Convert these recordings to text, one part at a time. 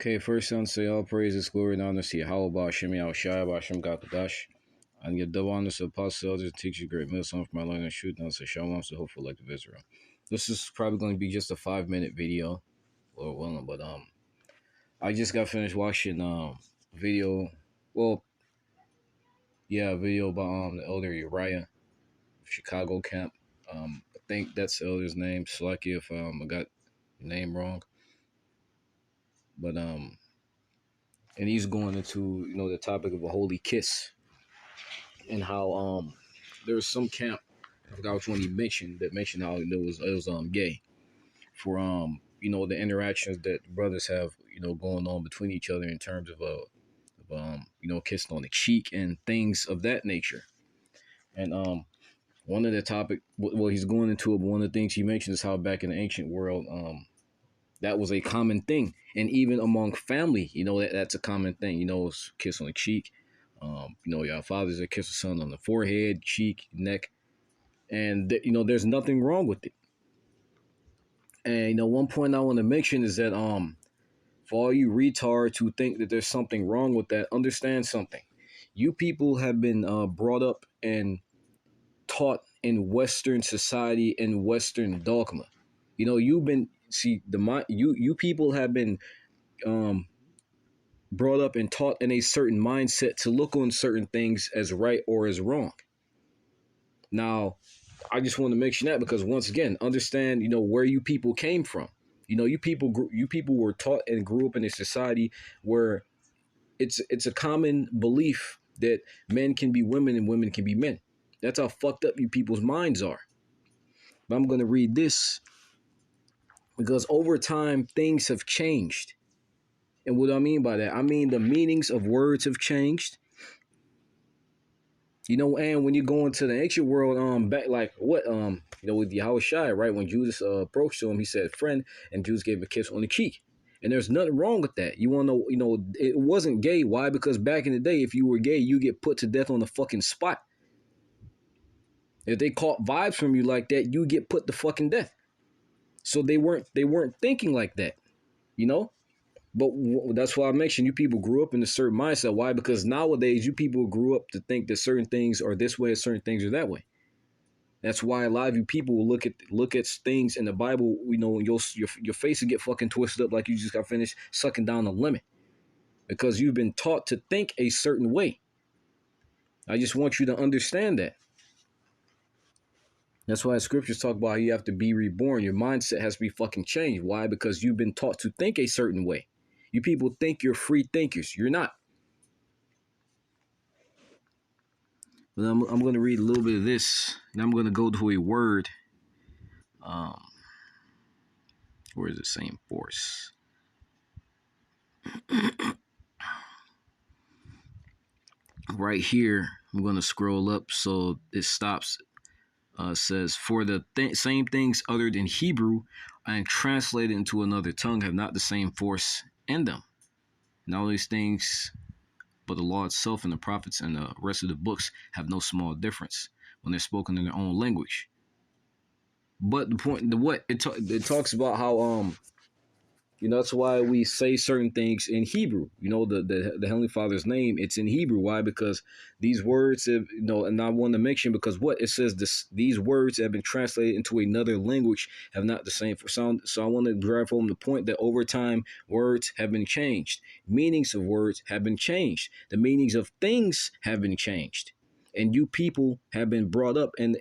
Okay, first on say all praises, glory, and honor to Yahweh Hashem Yahushua Hashem Gakadash. And your double honors to apostle elders, teachers, great meal, song for my learning and shoot, and I'll say shalom to the hopeful elect of Israel. This is probably going to be just a 5-minute video, Lord willing, but I just got finished watching video, well, yeah, a video about the elder Uriah of Chicago camp. I think that's the elder's name. Slacky if I got the name wrong, but and he's going into the topic of a holy kiss and how there was some camp, I forgot which one he mentioned, that mentioned how it was gay for the interactions that brothers have going on between each other in terms of kissing on the cheek and things of that nature. And one of the topic, well, he's going into it, but one of the things he mentions is how back in the ancient world that was a common thing, and even among family, that's a common thing. Kiss on the cheek. Your fathers that kiss a son on the forehead, cheek, neck, and there's nothing wrong with it. And one point I want to mention is that for all you retards who think that there's something wrong with that, understand something. You people have been brought up and taught in Western society and Western dogma. You've been you people have been brought up and taught in a certain mindset to look on certain things as right or as wrong. Now, I just want to mention that because once again, understand, where you people came from. You people were taught and grew up in a society where it's a common belief that men can be women and women can be men. That's how fucked up you people's minds are. But I'm going to read this because over time things have changed. And what do I mean by that? I mean the meanings of words have changed. And when you go into the ancient world, back like what, with Yahushua, right? When Judas approached him, he said, friend, and Judas gave him a kiss on the cheek. And there's nothing wrong with that. You want to know, it wasn't gay. Why? Because back in the day, if you were gay, you get put to death on the fucking spot. If they caught vibes from you like that, you get put to fucking death. So they weren't thinking like that, But that's why I mentioned you people grew up in a certain mindset. Why? Because nowadays you people grew up to think that certain things are this way and certain things are that way. That's why a lot of you people will look at things in the Bible, and your face will get fucking twisted up like you just got finished sucking down a lemon. Because you've been taught to think a certain way. I just want you to understand that. That's why scriptures talk about how you have to be reborn. Your mindset has to be fucking changed. Why? Because you've been taught to think a certain way. You people think you're free thinkers. You're not. But I'm going to read a little bit of this, and I'm going to go to a word. Where is the same force? Right here, I'm going to scroll up so it stops. Says, for the same things uttered in Hebrew and translated into another tongue have not the same force in them. And all these things, but the law itself and the prophets and the rest of the books have no small difference when they're spoken in their own language. But the point, it talks about how that's why we say certain things in Hebrew. The Heavenly Father's name, it's in Hebrew. Why? Because these words have, and I want to mention because what it says, these words have been translated into another language have not the same for sound. So I want to drive home the point that over time words have been changed. Meanings of words have been changed. The meanings of things have been changed. And you people have been brought up in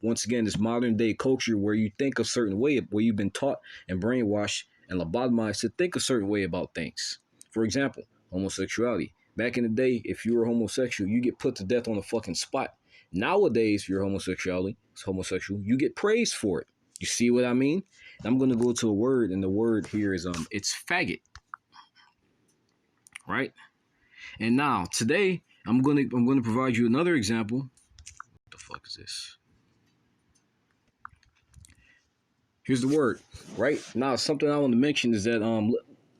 once again, this modern day culture where you think a certain way, where you've been taught and brainwashed and lobotomized to think a certain way about things. For example, homosexuality. Back in the day, if you were homosexual, you get put to death on the fucking spot. Nowadays, if you're homosexual, you get praised for it. You see what I mean? I'm going to go to a word, and the word here is it's faggot. Right? And now, today, I'm going to provide you another example. What the fuck is this? Here's the word, right? Now, something I want to mention is that, and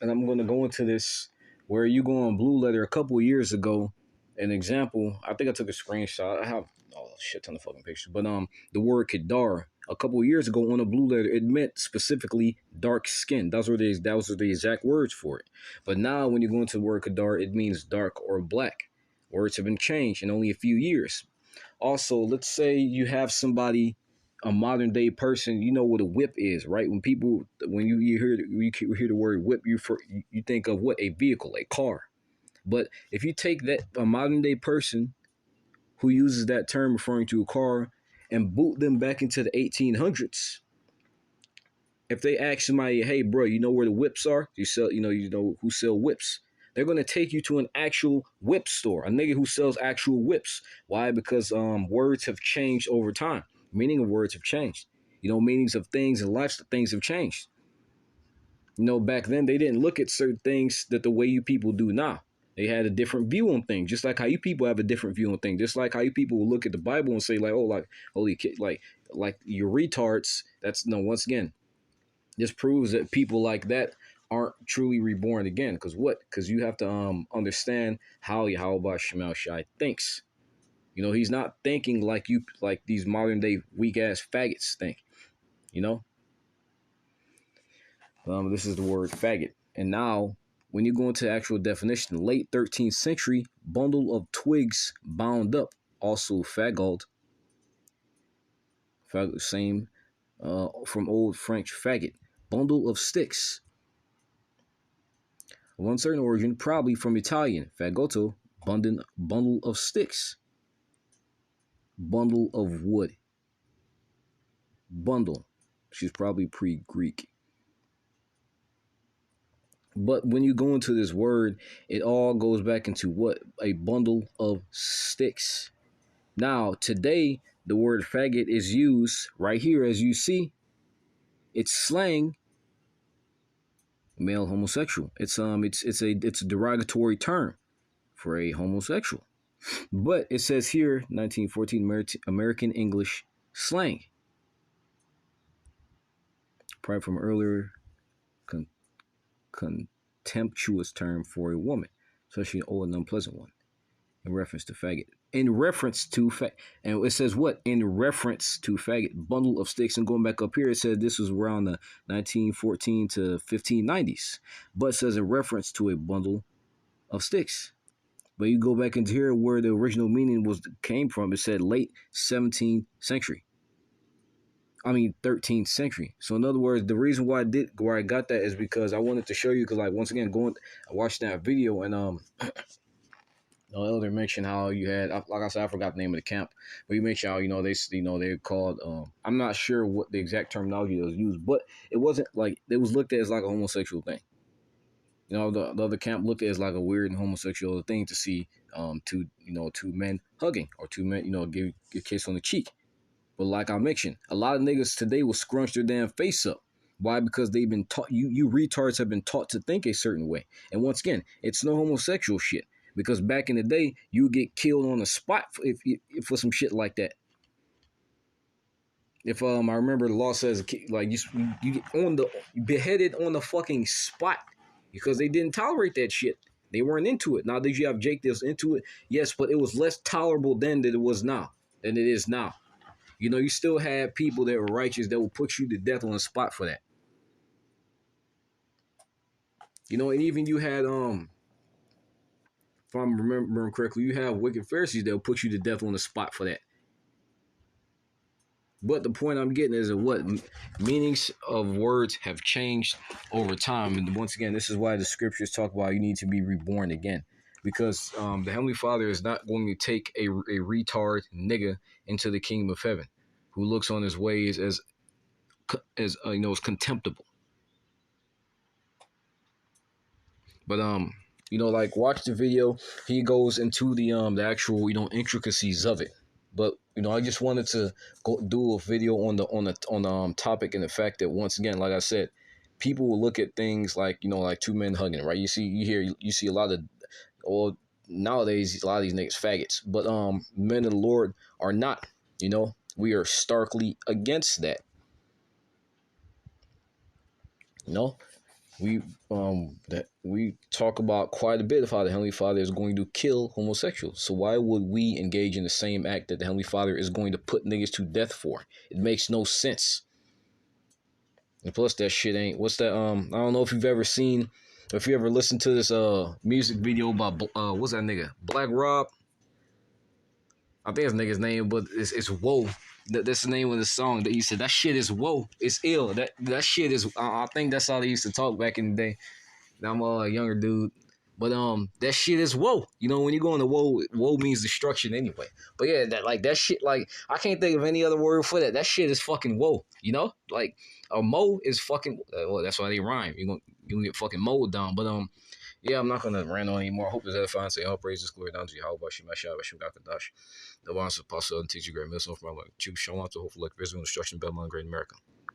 I'm going to go into this, where you go on Blue Letter a couple of years ago, an example, I think I took a screenshot. I have shit ton of fucking pictures. But the word Kedar a couple of years ago on a blue letter, it meant specifically dark skin. That was the exact words for it. But now when you go into the word Kedar, it means dark or black. Words have been changed in only a few years. Also, let's say you have somebody, a modern day person, you know what a whip is, right? When you hear the word whip, you think of what? A vehicle, a car. But if you take that a modern day person who uses that term referring to a car and boot them back into the 1800s, if they ask somebody, hey, bro, you know where the whips are? You know who sell whips? They're gonna take you to an actual whip store, a nigga who sells actual whips. Why? Because words have changed over time. Meaning of words have changed. You know, meanings of things and life things have changed. You know, back then they didn't look at certain things that the way you people do now. They had a different view on things, just like how you people have a different view on things. Just like how you people will look at the Bible and say, like, oh, like, holy kid, like you're retards. That's no. Once again, this proves that people like that aren't truly reborn again. Because what? Because you have to understand how Yahweh Shemal Shai thinks. You know, he's not thinking like these modern day weak ass faggots think. You know, this is the word faggot. And now, when you go into actual definition, late 13th century, bundle of twigs bound up, also faggot, same from Old French faggot, bundle of sticks. Of uncertain origin, probably from Italian, fagotto, bundle of sticks, bundle of wood, bundle. She's probably pre-Greek. But when you go into this word, it all goes back into what? A bundle of sticks. Now, today, the word faggot is used right here, as you see. It's slang, male homosexual. It's a derogatory term for a homosexual. But it says here, 1914 American English slang. Probably from earlier contemptuous term for a woman, especially an old and unpleasant one, in reference to faggot. In reference to and it says what? In reference to faggot, bundle of sticks. And going back up here, it said this was around the 1914 to 1590s, but it says in reference to a bundle of sticks. But you go back into here where the original meaning came from. It said late 13th century. So in other words, the reason why I got that is because I wanted to show you, because like once again I watched that video and the elder mentioned how you had, like I said, I forgot the name of the camp, but you mentioned how they're called. I'm not sure what the exact terminology that was used, but it wasn't like it was looked at as like a homosexual thing. You know, the other camp looked at it as like a weird and homosexual thing to see two men hugging or two men give a kiss on the cheek. But like I mentioned, a lot of niggas today will scrunch their damn face up. Why? Because they've been taught, you retards have been taught to think a certain way. And once again, it's no homosexual shit. Because back in the day, you get killed on the spot for some shit like that. If I remember the law says like you get beheaded on the fucking spot because they didn't tolerate that shit. They weren't into it. Now did you have Jake that's into it? Yes, but it was less tolerable then than it is now. You know, you still had people that were righteous that will put you to death on the spot for that. You know, and even you had, if I'm remembering correctly, you have wicked Pharisees that will put you to death on the spot for that. But the point I'm getting is that what meanings of words have changed over time. And once again, this is why the scriptures talk about you need to be reborn again. Because the Heavenly Father is not going to take a retard nigga into the kingdom of heaven who looks on his ways as is contemptible. But like watch the video. He goes into the actual intricacies of it. But I just wanted to go do a video on the topic and the fact that once again, like I said, people will look at things like like two men hugging, right? You see a lot of, well, nowadays a lot of these niggas faggots, but men of the Lord are not. We are starkly against that. we talk about quite a bit of how the Heavenly Father is going to kill homosexuals. So why would we engage in the same act that the Heavenly Father is going to put niggas to death for? It makes no sense. And plus that shit ain't what's that I don't know if you've ever seen if you ever listened to this music video by what's that nigga? Black Rob. I think his nigga's name, but it's Whoa. That's the name of the song that he said that shit is whoa. It's ill. That shit is I think that's how they used to talk back in the day. Now I'm a younger dude. But that shit is whoa. You know, when you go into woe means destruction anyway. But yeah, that shit, like, I can't think of any other word for that. That shit is fucking whoa. You know? Like a mo is fucking well, that's why they rhyme. You gonna get fucking mowed down. But yeah, I'm not gonna rant on anymore. I hope it's edifying. Say all praises, glory down to you. How about you, Mashah, Bashim Gakadash. The ones apostle and teacher great mission from my like choose show on to hopefully like visible instruction, Belmont, Great America.